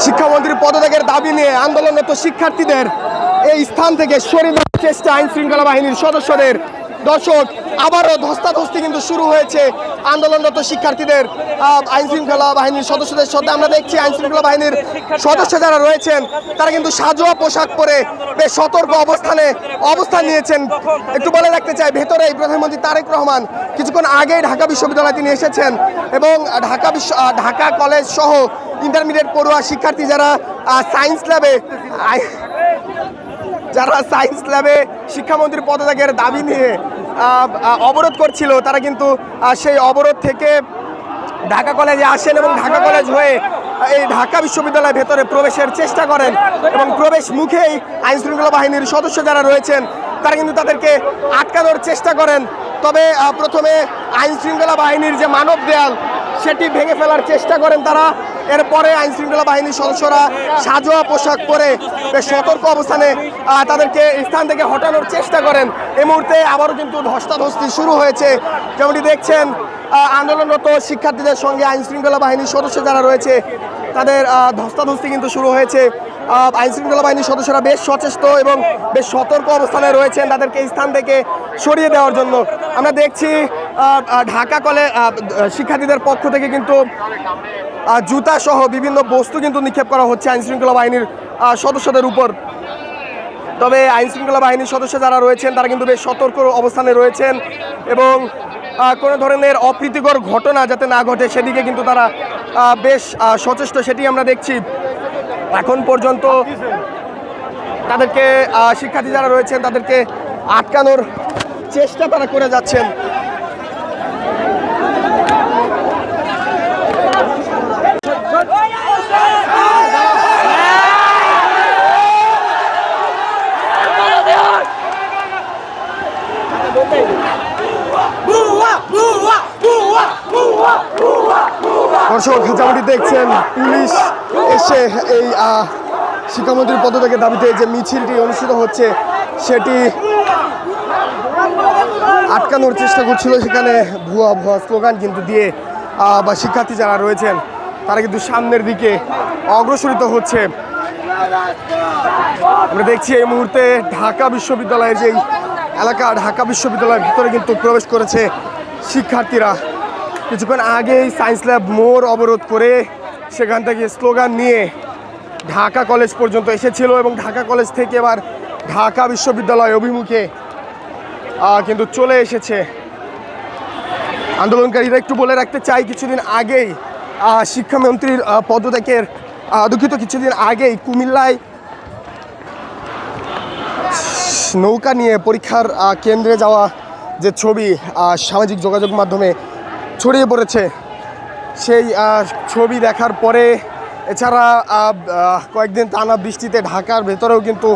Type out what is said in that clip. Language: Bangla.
শিক্ষামন্ত্রীর পদত্যাগের দাবি নিয়ে আন্দোলনরত শিক্ষার্থীদের এই স্থান থেকে সরিয়ে দেওয়ার চেষ্টা আইন শৃঙ্খলা বাহিনীর সদস্যদের। দর্শক, আবারও ধস্তাধস্তি কিন্তু শুরু হয়েছে আন্দোলনরত শিক্ষার্থীদের আইন শৃঙ্খলা বাহিনীর সদস্যদের সাথে। আমরা দেখছি আইন শৃঙ্খলা বাহিনীর সদস্য যারা রয়েছেন তারা কিন্তু সাজোয়া পোশাক পরে বেশ সতর্ক অবস্থান নিয়েছেন। একটু বলে রাখতে চাই, ভেতরেই প্রধানমন্ত্রী তারেক রহমান কিছুক্ষণ আগেই ঢাকা বিশ্ববিদ্যালয়ে তিনি এসেছেন এবং ঢাকা কলেজ সহ ইন্টারমিডিয়েট পড়ুয়া শিক্ষার্থী যারা সায়েন্স ল্যাবে শিক্ষামন্ত্রীর পদত্যাগের দাবি নিয়ে অবরোধ করছিল, তারা কিন্তু সেই অবরোধ থেকে ঢাকা কলেজে আসেন এবং ঢাকা কলেজ হয়ে এই ঢাকা বিশ্ববিদ্যালয়ের ভেতরে প্রবেশের চেষ্টা করেন এবং প্রবেশ মুখেই আইন শৃঙ্খলা বাহিনীর সদস্য যারা রয়েছেন তারা কিন্তু তাদেরকে আটকানোর চেষ্টা করেন। তবে প্রথমে আইন শৃঙ্খলা বাহিনীর যে মানব দেয়াল সেটি ভেঙে ফেলার চেষ্টা করেন তারা। এরপরে আইন শৃঙ্খলা বাহিনীর সদস্যরা সাজোয়া পোশাক পরে বেশ সতর্ক অবস্থানে তাদেরকে স্থান থেকে হটানোর চেষ্টা করেন। এই মুহূর্তে আবারও কিন্তু ধস্তাধস্তি শুরু হয়েছে। যেমনটি দেখছেন, আন্দোলনরত শিক্ষার্থীদের সঙ্গে আইন শৃঙ্খলা বাহিনীর সদস্য যারা রয়েছে তাদের ধস্তাধস্তি কিন্তু শুরু হয়েছে। আইন শৃঙ্খলা বাহিনীর সদস্যরা বেশ সচেষ্ট এবং বেশ সতর্ক অবস্থানে রয়েছেন তাদেরকে স্থান থেকে সরিয়ে দেওয়ার জন্য। আমরা দেখছি ঢাকা কলেজ শিক্ষার্থীদের পক্ষ থেকে কিন্তু জুতা সহ বিভিন্ন বস্তু কিন্তু নিক্ষেপ করা হচ্ছে আইন শৃঙ্খলা বাহিনীর সদস্যদের উপর। তবে আইন শৃঙ্খলা বাহিনীর সদস্য যারা রয়েছেন তারা কিন্তু বেশ সতর্ক অবস্থানে রয়েছেন এবং কোনো ধরনের অপ্রীতিকর ঘটনা যাতে না ঘটে সেদিকে কিন্তু তারা বেশ সচেষ্ট, সেটি আমরা দেখছি। এখন পর্যন্ত তাদেরকে শিক্ষার্থী যারা রয়েছেন তাদেরকে আটকানোর চেষ্টা তারা করে যাচ্ছেন। দর্শক, যেমনটি দেখছেন, পুলিশ এসে এই শিক্ষামন্ত্রীর পদত্যাগের দাবিতে যে মিছিলটি অনুষ্ঠিত হচ্ছে সেটি আটকানোর চেষ্টা করছিল। সেখানে ভুয়া স্লোগান কিন্তু দিয়ে বা শিক্ষার্থী যারা রয়েছেন তারা কিন্তু সামনের দিকে অগ্রসরিত হচ্ছে। আমরা দেখছি এই মুহূর্তে ঢাকা বিশ্ববিদ্যালয়ের যেই এলাকা, ঢাকা বিশ্ববিদ্যালয়ের ভিতরে কিন্তু প্রবেশ করেছে শিক্ষার্থীরা। কিছুক্ষণ আগেই সায়েন্স ল্যাব মোড় অবরোধ করে সেখান থেকে স্লোগান নিয়ে ঢাকা কলেজ পর্যন্ত এসেছিল এবং ঢাকা কলেজ থেকে এবার ঢাকা বিশ্ববিদ্যালয় অভিমুখে কিন্তু চলে এসেছে আন্দোলনকারীরা। একটু বলে রাখতে চাই, কিছুদিন আগেই শিক্ষামন্ত্রীর পদত্যাগের কিছুদিন আগেই কুমিল্লায় নৌকা নিয়ে পরীক্ষার কেন্দ্রে যাওয়া যে ছবি সামাজিক যোগাযোগ মাধ্যমে ছড়িয়ে পড়েছে, সেই ছবি দেখার পরে এছাড়া কয়েকদিন টানা বৃষ্টিতে ঢাকার ভেতরেও কিন্তু